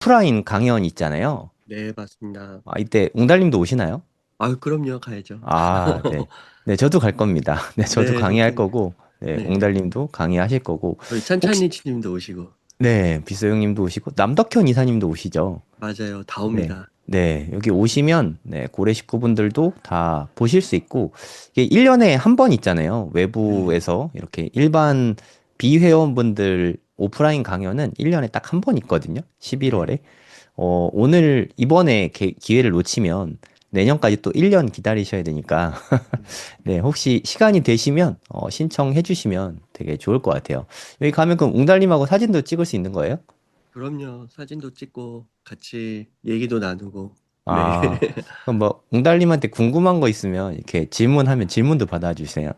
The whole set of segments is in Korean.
오프라인 강연 있잖아요. 네, 맞습니다. 이때 웅달님도 오시나요? 아유, 그럼요, 가야죠. 아, 네. 네, 저도 갈 겁니다. 네, 저도 네, 강의할 성찬이. 거고, 네, 네, 웅달님도 강의하실 거고, 우리 혹시, 찬찬이 님도 오시고. 네, 빗소영님도 오시고, 남덕현 이사님도 오시죠? 맞아요, 다 네. 옵니다. 네, 여기 오시면, 네, 고래 식구분들도 다 보실 수 있고, 이게 1년에 한 번 있잖아요. 네. 외부에서 이렇게 일반 비회원분들 오프라인 강연은 1년에 딱 한 번 있거든요. 네. 11월에. 오늘 이번에 기회를 놓치면 내년까지 또 1년 기다리셔야 되니까 네, 혹시 시간이 되시면 신청해 주시면 되게 좋을 것 같아요. 여기 가면 그럼 웅달님하고 사진도 찍을 수 있는 거예요? 그럼요, 사진도 찍고, 같이 얘기도 나누고. 네. 아, 그럼 뭐 웅달님한테 궁금한 거 있으면 이렇게 질문하면 질문도 받아주세요.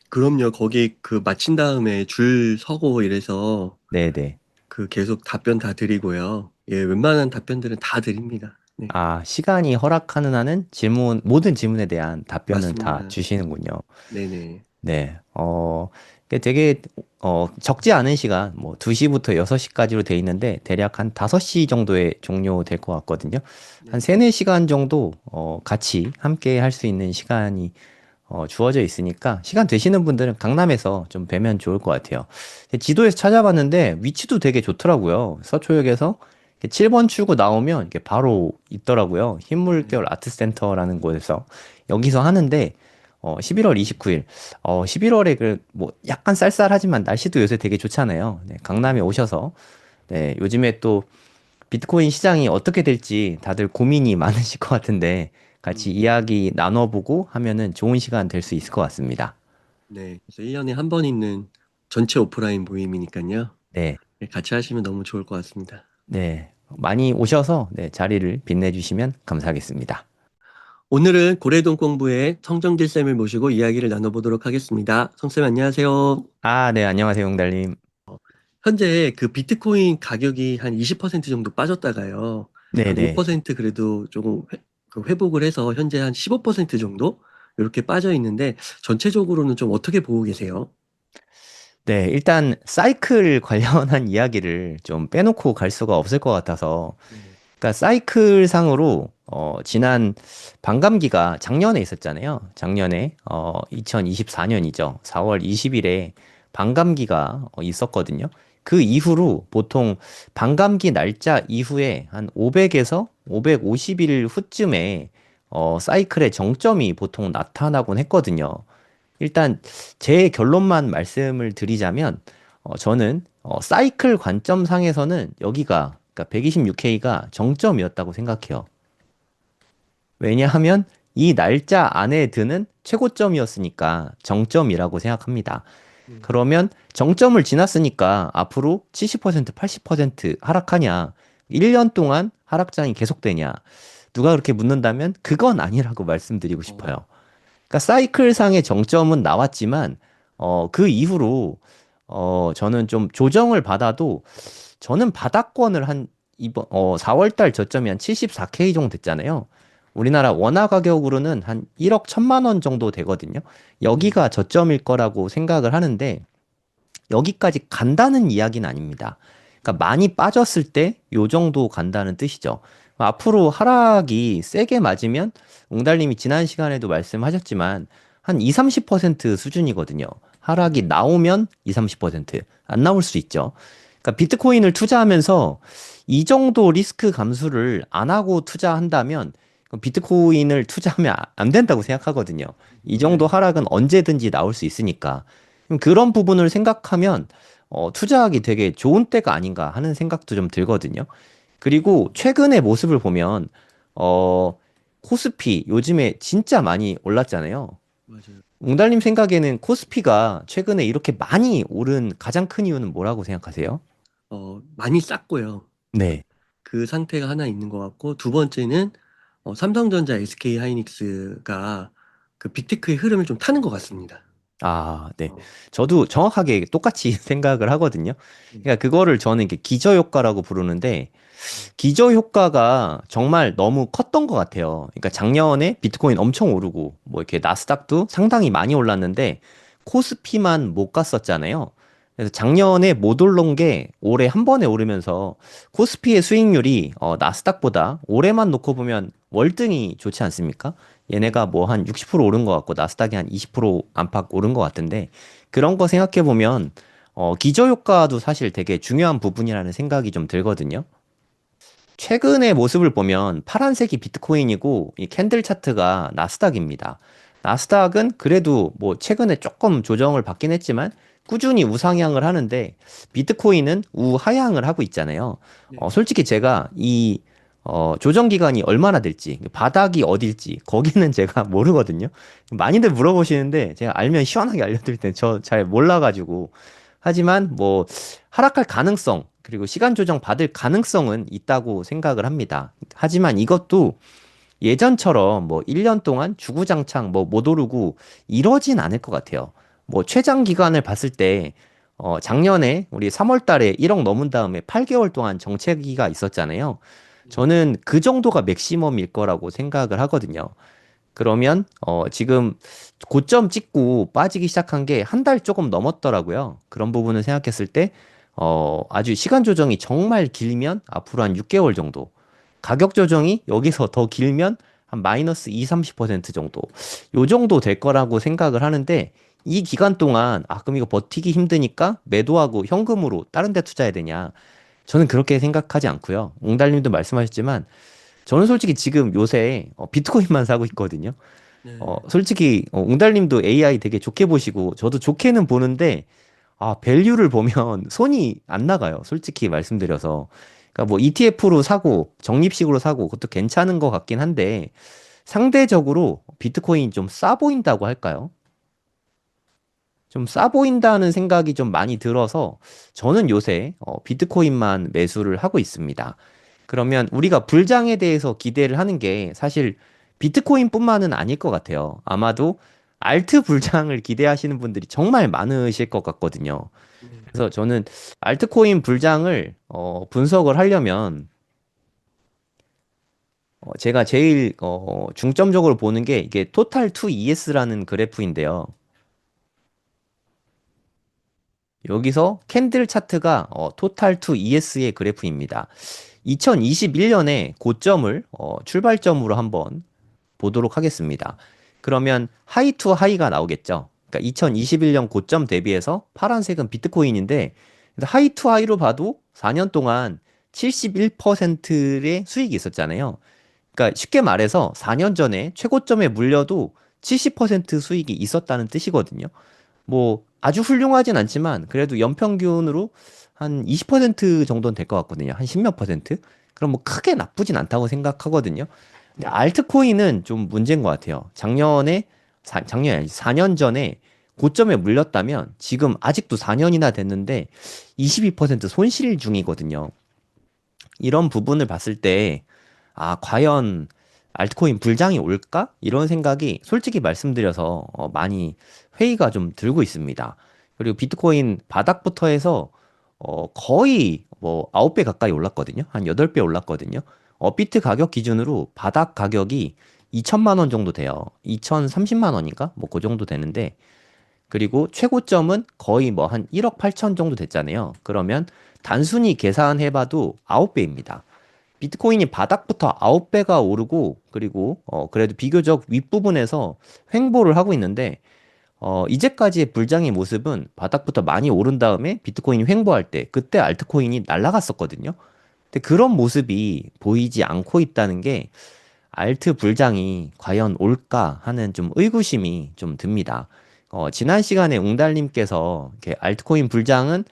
그럼요, 거기 그 마친 다음에 줄 서고 이래서 네네. 그 계속 답변 다 드리고요. 예, 웬만한 답변들은 다 드립니다. 네, 시간이 허락하는 한은 모든 질문에 대한 답변은 다 맞습니다. 주시는군요. 네네. 네, 이게 되게, 적지 않은 시간, 뭐, 2시부터 6시까지로 돼 있는데, 대략 한 5시 정도에 종료될 것 같거든요. 한 네. 3, 4시간 정도, 같이 함께 할 수 있는 시간이, 주어져 있으니까, 시간 되시는 분들은 강남에서 좀 뵈면 좋을 것 같아요. 지도에서 찾아봤는데, 위치도 되게 좋더라고요. 서초역에서 7번 출구 나오면, 이게 바로 있더라고요. 흰물결 네. 아트센터라는 곳에서. 여기서 하는데, 11월 29일. 11월에 뭐, 약간 쌀쌀하지만 날씨도 요새 되게 좋잖아요. 네, 강남에 네. 오셔서, 네, 요즘에 또 비트코인 시장이 어떻게 될지 다들 고민이 많으실 것 같은데, 같이 음, 이야기 나눠보고 하면은 좋은 시간 될 수 있을 것 같습니다. 네. 그래서 1년에 한 번 있는 전체 오프라인 모임이니까요. 네, 네, 같이 하시면 너무 좋을 것 같습니다. 네. 많이 오셔서, 네, 자리를 빛내주시면 감사하겠습니다. 오늘은 고래동 공부의 성정길 쌤을 모시고 이야기를 나눠보도록 하겠습니다. 성쌤 안녕하세요. 네, 안녕하세요, 용달님. 현재 그 비트코인 가격이 한 20% 정도 빠졌다가요. 한 네네. 5% 그래도 조금 그 회복을 해서 현재 한 15% 정도 이렇게 빠져 있는데 전체적으로는 좀 어떻게 보고 계세요? 네, 일단 사이클 관련한 이야기를 좀 빼놓고 갈 수가 없을 것 같아서 네. 그러니까 사이클 상으로 지난 반감기가 작년에 있었잖아요. 작년에 2024년이죠. 4월 20일에 반감기가 있었거든요. 그 이후로 보통 반감기 날짜 이후에 한 500에서 550일 후쯤에 사이클의 정점이 보통 나타나곤 했거든요. 일단 제 결론만 말씀을 드리자면 저는 사이클 관점상에서는 여기가 그러니까 126K가 정점이었다고 생각해요. 왜냐하면 이 날짜 안에 드는 최고점이었으니까 정점이라고 생각합니다. 음. 그러면 정점을 지났으니까 앞으로 70%, 80% 하락하냐? 1년 동안 하락장이 계속되냐? 누가 그렇게 묻는다면 그건 아니라고 말씀드리고 싶어요. 어, 그러니까 사이클상의 정점은 나왔지만 그 이후로 저는 좀 조정을 받아도 저는 바닥권을 한 이번 4월 달 저점이 한 74K 정도 됐잖아요. 우리나라 원화 가격으로는 한 1억 1천만 원 정도 되거든요. 네. 여기가 저점일 거라고 생각을 하는데 여기까지 간다는 이야기는 아닙니다. 그러니까 많이 빠졌을 때 요 정도 간다는 뜻이죠. 앞으로 하락이 세게 맞으면 웅달님이 지난 시간에도 말씀하셨지만 한 2, 30% 수준이거든요. 하락이 나오면 2, 30%, 안 나올 수 있죠. 그러니까 비트코인을 투자하면서 이 정도 리스크 감수를 안 하고 투자한다면 그럼 비트코인을 투자하면 안 된다고 생각하거든요. 이 정도 네. 하락은 언제든지 나올 수 있으니까. 그런 부분을 생각하면 투자하기 되게 좋은 때가 아닌가 하는 생각도 좀 들거든요. 그리고 최근의 모습을 보면 코스피 요즘에 진짜 많이 올랐잖아요. 맞아요. 웅달님 생각에는 코스피가 최근에 이렇게 많이 오른 가장 큰 이유는 뭐라고 생각하세요? 많이 쌌고요. 네. 그 상태가 하나 있는 것 같고, 두 번째는 삼성전자, SK 하이닉스가 그 빅테크의 흐름을 좀 타는 것 같습니다. 네. 어, 저도 정확하게 똑같이 생각을 하거든요. 네. 그러니까 그거를 저는 이렇게 기저효과라고 부르는데 네. 기저효과가 정말 너무 컸던 것 같아요. 그러니까 작년에 비트코인 엄청 오르고, 뭐 이렇게 나스닥도 상당히 많이 올랐는데, 코스피만 못 갔었잖아요. 그래서 작년에 못 오른 게 올해 한 번에 오르면서 코스피의 수익률이 나스닥보다 올해만 놓고 보면 월등히 좋지 않습니까? 얘네가 뭐 한 60% 오른 것 같고 나스닥이 한 20% 안팎 오른 것 같은데 그런 거 생각해 보면 기저효과도 사실 되게 중요한 부분이라는 생각이 좀 들거든요. 최근의 모습을 보면 파란색이 비트코인이고 이 캔들 차트가 나스닥입니다. 나스닥은 그래도 뭐 최근에 조금 조정을 받긴 했지만 꾸준히 우상향을 하는데 비트코인은 우하향을 하고 있잖아요. 네. 솔직히 제가 이 조정 기간이 얼마나 될지, 바닥이 어딜지, 거기는 제가 모르거든요. 많이들 물어보시는데 제가 알면 시원하게 알려드릴 텐데 저 잘 몰라가지고. 하지만 뭐 하락할 가능성, 그리고 시간 조정 받을 가능성은 있다고 생각을 합니다. 하지만 이것도 예전처럼 뭐 1년 동안 주구장창 뭐 못 오르고 이러진 않을 것 같아요. 뭐 최장 기간을 봤을 때 작년에 우리 3월 달에 1억 넘은 다음에 8개월 동안 정체기가 있었잖아요. 저는 그 정도가 맥시멈일 거라고 생각을 하거든요. 그러면 지금 고점 찍고 빠지기 시작한 게 한 달 조금 넘었더라고요. 그런 부분을 생각했을 때 아주 시간 조정이 정말 길면 앞으로 한 6개월 정도. 가격 조정이 여기서 더 길면 한 마이너스 2, 30% 정도. 요 정도 될 거라고 생각을 하는데 이 기간 동안 그럼 이거 버티기 힘드니까 매도하고 현금으로 다른 데 투자해야 되냐? 저는 그렇게 생각하지 않고요. 옹달님도 말씀하셨지만 저는 솔직히 지금 요새 비트코인만 사고 있거든요. 네. 솔직히 웅달님도 AI 되게 좋게 보시고 저도 좋게는 보는데 밸류를 보면 손이 안 나가요. 솔직히 말씀드려서. 그러니까 뭐 ETF로 사고 적립식으로 사고 그것도 괜찮은 것 같긴 한데 상대적으로 비트코인 좀 싸 보인다고 할까요? 좀 싸 보인다는 생각이 좀 많이 들어서 저는 요새 비트코인만 매수를 하고 있습니다. 그러면 우리가 불장에 대해서 기대를 하는 게 사실 비트코인뿐만은 아닐 것 같아요. 아마도 알트 불장을 기대하시는 분들이 정말 많으실 것 같거든요. 네. 그래서 저는 알트코인 불장을 분석을 하려면 제가 제일 중점적으로 보는 게 이게 토탈 투 ES라는 그래프인데요. 여기서 캔들 차트가 토탈 투 ES의 그래프입니다. 2021년에 고점을 출발점으로 한번 보도록 하겠습니다. 그러면 하이 투 하이가 나오겠죠. 그러니까 2021년 고점 대비해서 파란색은 비트코인인데 하이 투 하이로 봐도 4년 동안 71%의 수익이 있었잖아요. 그러니까 쉽게 말해서 4년 전에 최고점에 물려도 70% 수익이 있었다는 뜻이거든요. 뭐 아주 훌륭하진 않지만 그래도 연평균으로 한 20% 정도는 될 것 같거든요. 한 10몇 퍼센트? 그럼 뭐 크게 나쁘진 않다고 생각하거든요. 근데 알트코인은 좀 문제인 것 같아요. 작년이 아니지 4년 전에 고점에 물렸다면 지금 아직도 4년이나 됐는데 22% 손실 중이거든요. 이런 부분을 봤을 때, 과연 알트코인 불장이 올까? 이런 생각이 솔직히 말씀드려서 많이 회의가 좀 들고 있습니다. 그리고 비트코인 바닥부터 해서 거의 뭐 9배 가까이 올랐거든요. 한 8배 올랐거든요. 비트 가격 기준으로 바닥 가격이 2천만 원 정도 돼요. 2,030만 원인가? 뭐 그 정도 되는데 그리고 최고점은 거의 뭐 한 1억 8천 정도 됐잖아요. 그러면 단순히 계산해봐도 9배입니다. 비트코인이 바닥부터 9배가 오르고 그리고 그래도 비교적 윗부분에서 횡보를 하고 있는데 이제까지의 불장의 모습은 바닥부터 많이 오른 다음에 비트코인이 횡보할 때 그때 알트코인이 날아갔었거든요. 근데 그런 모습이 보이지 않고 있다는 게 알트 불장이 과연 올까 하는 좀 의구심이 좀 듭니다. 지난 시간에 웅달님께서 이렇게 알트코인 불장은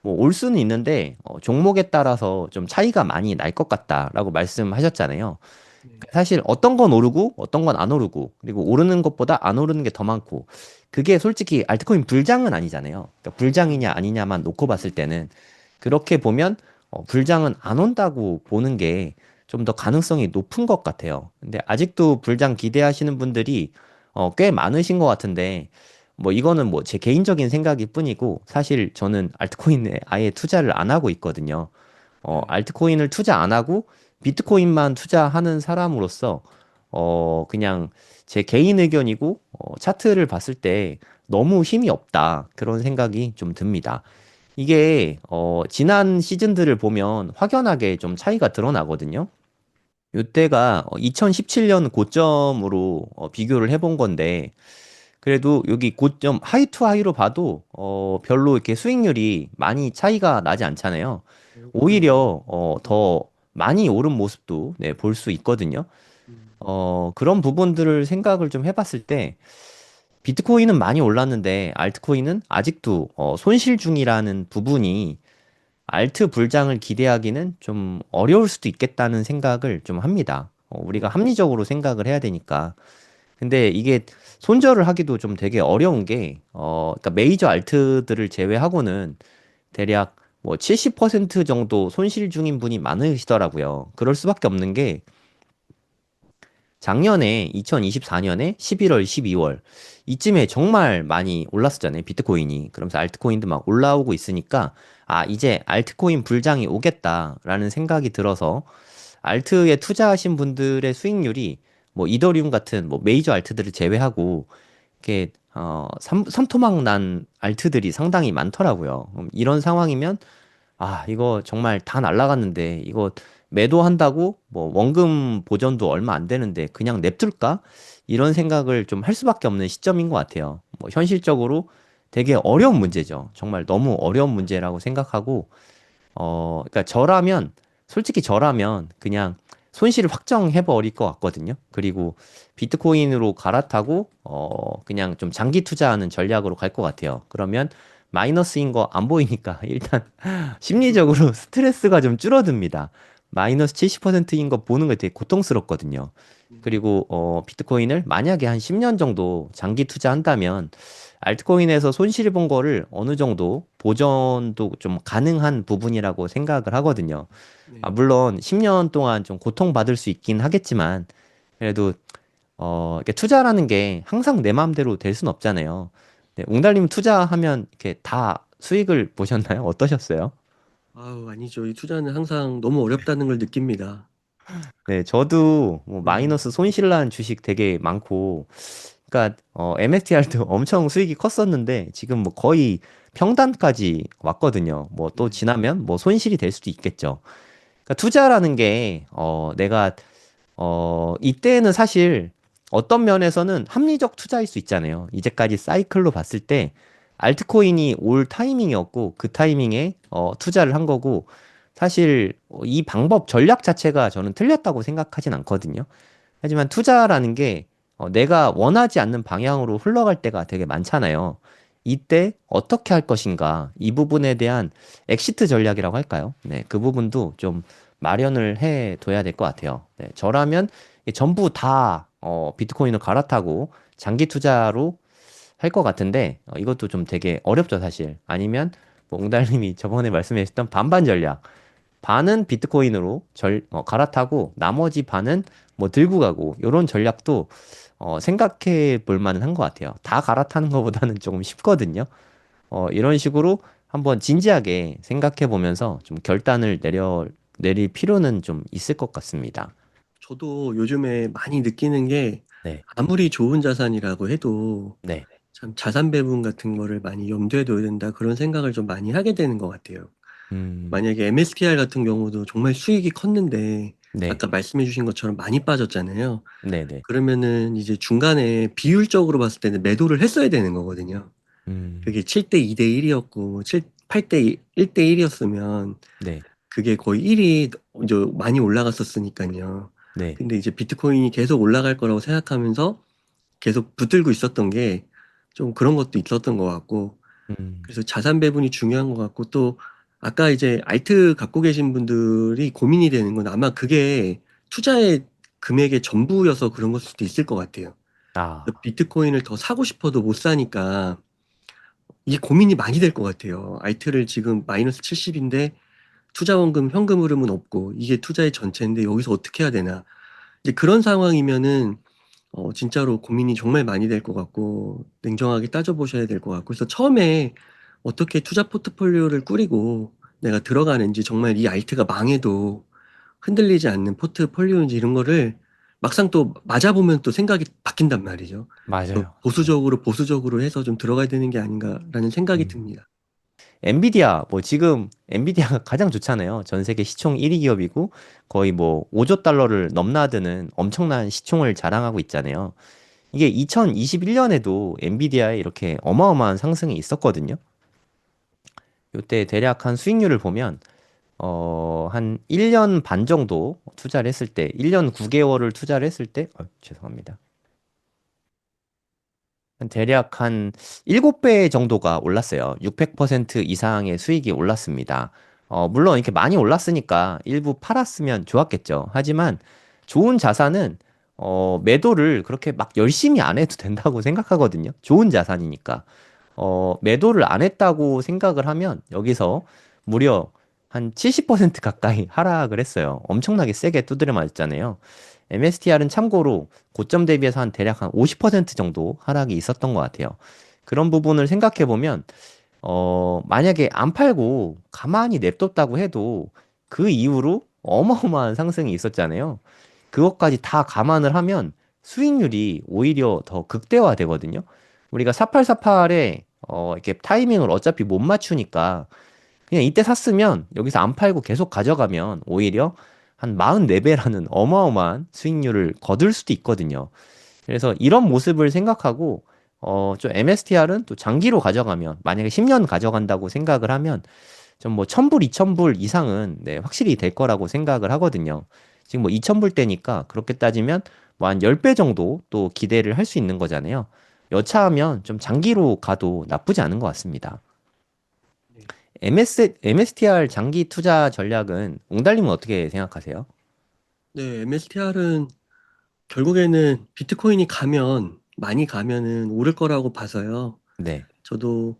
뭐 올 수는 있는데 종목에 따라서 좀 차이가 많이 날 것 같다라고 말씀하셨잖아요. 네. 사실 어떤 건 오르고 어떤 건 안 오르고 그리고 오르는 것보다 안 오르는 게 더 많고 그게 솔직히 알트코인 불장은 아니잖아요. 그러니까 불장이냐 아니냐만 놓고 봤을 때는 그렇게 보면 불장은 안 온다고 보는 게 좀 더 가능성이 높은 것 같아요. 근데 아직도 불장 기대하시는 분들이 꽤 많으신 것 같은데 뭐 이거는 뭐 제 개인적인 생각일 뿐이고 사실 저는 알트코인에 아예 투자를 안 하고 있거든요. 네. 알트코인을 투자 안 하고 비트코인만 투자하는 사람으로서 그냥 제 개인 의견이고 차트를 봤을 때 너무 힘이 없다 그런 생각이 좀 듭니다. 이게 지난 시즌들을 보면 확연하게 좀 차이가 드러나거든요. 요때가 2017년 고점으로 비교를 해본 건데 그래도 여기 고점 하이 투 하이로 봐도 별로 이렇게 수익률이 많이 차이가 나지 않잖아요. 그러네요. 오히려 더 많이 오른 모습도 네, 볼 수 있거든요. 음, 그런 부분들을 생각을 좀 해봤을 때 비트코인은 많이 올랐는데 알트코인은 아직도 손실 중이라는 부분이 알트 불장을 기대하기는 좀 어려울 수도 있겠다는 생각을 좀 합니다. 우리가 네. 합리적으로 생각을 해야 되니까. 근데 이게 손절을 하기도 좀 되게 어려운 게, 그러니까 메이저 알트들을 제외하고는 대략 뭐 70% 정도 손실 중인 분이 많으시더라고요. 그럴 수밖에 없는 게 작년에 2024년에 11월, 12월 이쯤에 정말 많이 올랐었잖아요. 비트코인이. 그러면서 알트코인도 막 올라오고 있으니까 아, 이제 알트코인 불장이 오겠다라는 생각이 들어서 알트에 투자하신 분들의 수익률이 뭐 이더리움 같은 뭐 메이저 알트들을 제외하고 이렇게 삼토막 난 알트들이 상당히 많더라고요. 이런 상황이면 아, 이거 정말 다 날라갔는데, 이거 매도한다고 뭐 원금 보전도 얼마 안 되는데 그냥 냅둘까? 이런 생각을 좀 할 수밖에 없는 시점인 것 같아요. 뭐 현실적으로 되게 어려운 문제죠. 정말 너무 어려운 문제라고 생각하고, 그러니까 솔직히 저라면 그냥 손실을 확정해 버릴 것 같거든요. 그리고 비트코인으로 갈아타고, 그냥 좀 장기 투자하는 전략으로 갈 것 같아요. 그러면 마이너스인 거 안 보이니까 일단 심리적으로 스트레스가 좀 줄어듭니다. 마이너스 70%인 거 보는 게 되게 고통스럽거든요. 그리고 비트코인을 만약에 한 10년 정도 장기 투자한다면 알트코인에서 손실 본 거를 어느 정도 보전도 좀 가능한 부분이라고 생각을 하거든요. 아, 네. 물론 10년 동안 좀 고통받을 수 있긴 하겠지만 그래도 이렇게 투자라는 게 항상 내 마음대로 될 순 없잖아요. 네, 웅달님 투자하면 이렇게 다 수익을 보셨나요? 어떠셨어요? 아우, 아니죠. 이 투자는 항상 너무 어렵다는 걸 느낍니다. 네, 저도 뭐 네. 마이너스 손실난 주식 되게 많고, 그러니까 MSTR도 엄청 수익이 컸었는데 지금 뭐 거의 평단까지 왔거든요. 뭐 또 네. 지나면 뭐 손실이 될 수도 있겠죠. 그러니까 투자라는 게 내가 이때는 사실 어떤 면에서는 합리적 투자일 수 있잖아요. 이제까지 사이클로 봤을 때 알트코인이 올 타이밍이었고 그 타이밍에 투자를 한 거고 사실 이 방법 전략 자체가 저는 틀렸다고 생각하진 않거든요. 하지만 투자라는 게 내가 원하지 않는 방향으로 흘러갈 때가 되게 많잖아요. 이때 어떻게 할 것인가 이 부분에 대한 엑시트 전략이라고 할까요? 네, 그 부분도 좀 마련을 해 둬야 될 것 같아요. 네, 저라면 전부 다 비트코인을 갈아타고 장기 투자로 할 것 같은데 이것도 좀 되게 어렵죠, 사실. 아니면 뭐 웅달님이 저번에 말씀하셨던 반반 전략. 반은 비트코인으로 갈아타고 나머지 반은 뭐 들고 가고 이런 전략도 생각해 볼 만은 한 것 같아요. 다 갈아타는 것보다는 조금 쉽거든요. 이런 식으로 한번 진지하게 생각해 보면서 좀 결단을 내릴 필요는 좀 있을 것 같습니다. 저도 요즘에 많이 느끼는 게 네, 아무리 좋은 자산이라고 해도 네, 참 자산 배분 같은 거를 많이 염두에 둬야 된다 그런 생각을 좀 많이 하게 되는 것 같아요. 음, 만약에 MSTR 같은 경우도 정말 수익이 컸는데 네, 아까 말씀해 주신 것처럼 많이 빠졌잖아요. 네, 네, 그러면은 이제 중간에 비율적으로 봤을 때는 매도를 했어야 되는 거거든요. 음, 그게 7대 2대 1이었고 8대 1대 1이었으면 네, 그게 거의 1이 이제 많이 올라갔었으니까요. 네, 근데 이제 비트코인이 계속 올라갈 거라고 생각하면서 계속 붙들고 있었던 게 좀 그런 것도 있었던 것 같고, 음, 그래서 자산 배분이 중요한 것 같고, 또 아까 이제 알트 갖고 계신 분들이 고민이 되는 건 아마 그게 투자의 금액의 전부여서 그런 걸 수도 있을 것 같아요. 아, 비트코인을 더 사고 싶어도 못 사니까 이게 고민이 많이 될 것 같아요. 알트를 지금 마이너스 70인데 투자원금 현금 흐름은 없고 이게 투자의 전체인데 여기서 어떻게 해야 되나. 이제 그런 상황이면은 진짜로 고민이 정말 많이 될 것 같고 냉정하게 따져보셔야 될 것 같고, 그래서 처음에 어떻게 투자 포트폴리오를 꾸리고 내가 들어가는지, 정말 이 알트가 망해도 흔들리지 않는 포트폴리오인지 이런 거를 막상 또 맞아보면 또 생각이 바뀐단 말이죠. 또 맞아요. 네. 보수적으로 해서 좀 들어가야 되는 게 아닌가라는 생각이 음. 듭니다. 엔비디아, 뭐 지금 엔비디아가 가장 좋잖아요. 전 세계 시총 1위 기업이고 거의 뭐 5조 달러를 넘나드는 엄청난 시총을 자랑하고 있잖아요. 이게 2021년에도 엔비디아에 이렇게 어마어마한 상승이 있었거든요. 요때 대략 한 수익률을 보면 한 1년 반 정도 투자를 했을 때, 1년 9개월을 투자를 했을 때, 죄송합니다. 대략 한 7배 정도가 올랐어요. 600% 이상의 수익이 올랐습니다. 물론 이렇게 많이 올랐으니까 일부 팔았으면 좋았겠죠. 하지만 좋은 자산은 매도를 그렇게 막 열심히 안 해도 된다고 생각하거든요. 좋은 자산이니까. 매도를 안 했다고 생각을 하면 여기서 무려 한 70% 가까이 하락을 했어요. 엄청나게 세게 두드려 맞았잖아요. MSTR은 참고로 고점 대비해서 한 대략 한 50% 정도 하락이 있었던 것 같아요. 그런 부분을 생각해 보면, 만약에 안 팔고 가만히 냅뒀다고 해도 그 이후로 어마어마한 상승이 있었잖아요. 그것까지 다 감안을 하면 수익률이 오히려 더 극대화되거든요. 우리가 4848에 이렇게 타이밍을 어차피 못 맞추니까 그냥 이때 샀으면 여기서 안 팔고 계속 가져가면 오히려 한 44배라는 어마어마한 수익률을 거둘 수도 있거든요. 그래서 이런 모습을 생각하고 좀 MSTR은 또 장기로 가져가면 만약에 10년 가져간다고 생각을 하면 좀 뭐 1000불, 2000불 이상은 네, 확실히 될 거라고 생각을 하거든요. 지금 뭐 2000불대니까 그렇게 따지면 뭐 한 10배 정도 또 기대를 할 수 있는 거잖아요. 여차하면 좀 장기로 가도 나쁘지 않은 것 같습니다. 네. MSTR 장기 투자 전략은 옹달님은 어떻게 생각하세요? 네, MSTR은 결국에는 비트코인이 많이 가면은 오를 거라고 봐서요. 네, 저도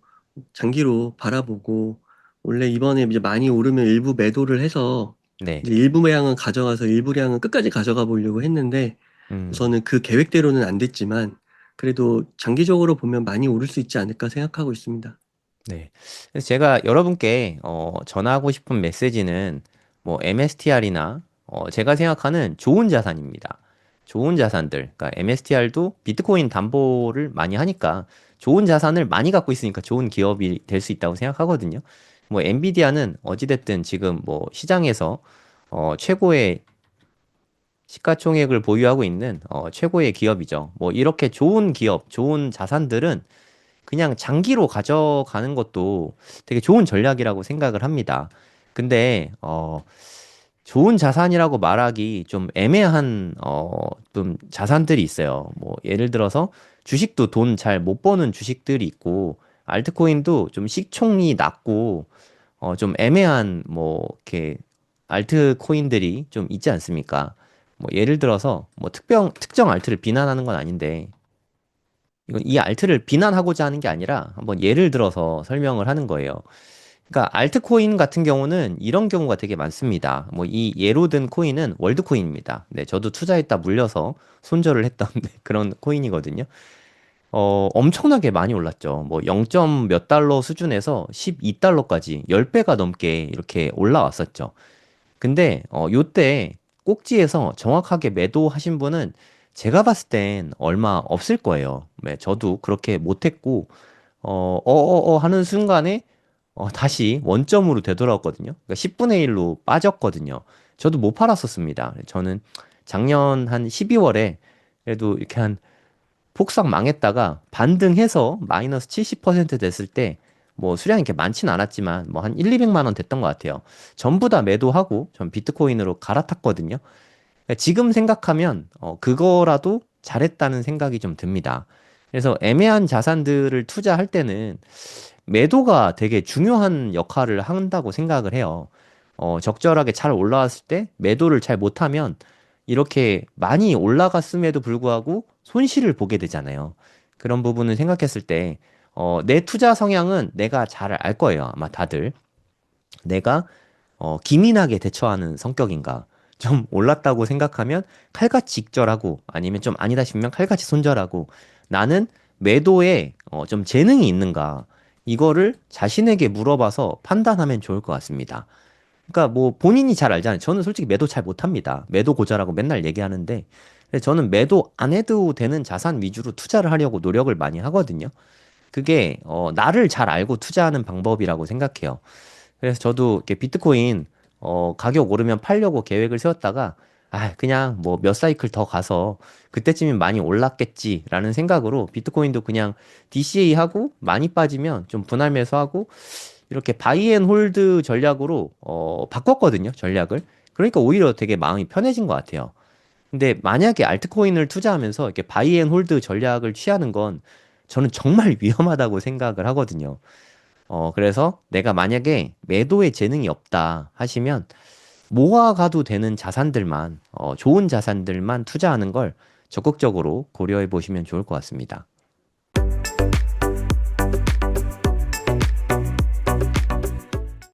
장기로 바라보고, 원래 이번에 이제 많이 오르면 일부 매도를 해서, 네, 이제 일부량은 가져가서 일부량은 끝까지 가져가 보려고 했는데, 음, 우선은 그 계획대로는 안 됐지만, 그래도 장기적으로 보면 많이 오를 수 있지 않을까 생각하고 있습니다. 네. 그래서 제가 여러분께 전하고 싶은 메시지는 뭐 MSTR이나 제가 생각하는 좋은 자산입니다. 좋은 자산들, 그러니까 MSTR도 비트코인 담보를 많이 하니까 좋은 자산을 많이 갖고 있으니까 좋은 기업이 될 수 있다고 생각하거든요. 뭐 엔비디아는 어찌됐든 지금 뭐 시장에서 최고의 시가총액을 보유하고 있는 최고의 기업이죠. 뭐 이렇게 좋은 기업, 좋은 자산들은 그냥 장기로 가져가는 것도 되게 좋은 전략이라고 생각을 합니다. 근데 좋은 자산이라고 말하기 좀 애매한 좀 자산들이 있어요. 뭐 예를 들어서 주식도 돈 잘 못 버는 주식들이 있고 알트코인도 좀 시총이 낮고 좀 애매한 뭐 이렇게 알트코인들이 좀 있지 않습니까? 뭐 예를 들어서 뭐 특정 알트를 비난하는 건 아닌데 이건 이 알트를 비난하고자 하는 게 아니라 한번 예를 들어서 설명을 하는 거예요. 그러니까 알트코인 같은 경우는 이런 경우가 되게 많습니다. 뭐 이 예로 든 코인은 월드코인입니다. 네, 저도 투자했다 물려서 손절을 했던 그런 코인이거든요. 엄청나게 많이 올랐죠. 뭐 0. 몇 달러 수준에서 12달러까지 10배가 넘게 이렇게 올라왔었죠. 근데 요때 꼭지에서 정확하게 매도하신 분은 제가 봤을 땐 얼마 없을 거예요. 네, 저도 그렇게 못했고 하는 순간에 다시 원점으로 되돌아왔거든요. 그러니까 10분의 1로 빠졌거든요. 저도 못 팔았었습니다. 저는 작년 한 12월에 그래도 이렇게 한 폭삭 망했다가 반등해서 마이너스 70% 됐을 때 뭐 수량이 이렇게 많지는 않았지만 뭐 한 1, 200만 원 됐던 것 같아요. 전부 다 매도하고 전 비트코인으로 갈아탔거든요. 그러니까 지금 생각하면 그거라도 잘했다는 생각이 좀 듭니다. 그래서 애매한 자산들을 투자할 때는 매도가 되게 중요한 역할을 한다고 생각을 해요. 적절하게 잘 올라왔을 때 매도를 잘 못하면 이렇게 많이 올라갔음에도 불구하고 손실을 보게 되잖아요. 그런 부분을 생각했을 때, 내 투자 성향은 내가 잘 알 거예요. 아마 다들. 내가 기민하게 대처하는 성격인가. 좀 올랐다고 생각하면 칼같이 익절하고 아니면 좀 아니다 싶으면 칼같이 손절하고 나는 매도에 좀 재능이 있는가. 이거를 자신에게 물어봐서 판단하면 좋을 것 같습니다. 그러니까 뭐 본인이 잘 알잖아요. 저는 솔직히 매도 잘 못합니다. 매도 고자라고 맨날 얘기하는데 근데 저는 매도 안 해도 되는 자산 위주로 투자를 하려고 노력을 많이 하거든요. 그게 나를 잘 알고 투자하는 방법이라고 생각해요. 그래서 저도 이렇게 비트코인 가격 오르면 팔려고 계획을 세웠다가 그냥 뭐 몇 사이클 더 가서 그때쯤엔 많이 올랐겠지라는 생각으로 비트코인도 그냥 DCA 하고 많이 빠지면 좀 분할 매수하고 이렇게 바이 앤 홀드 전략으로 바꿨거든요, 전략을. 그러니까 오히려 되게 마음이 편해진 것 같아요. 근데 만약에 알트코인을 투자하면서 이렇게 바이 앤 홀드 전략을 취하는 건 저는 정말 위험하다고 생각을 하거든요. 그래서 내가 만약에 매도에 재능이 없다 하시면 모아가도 되는 자산들만, 좋은 자산들만 투자하는 걸 적극적으로 고려해 보시면 좋을 것 같습니다.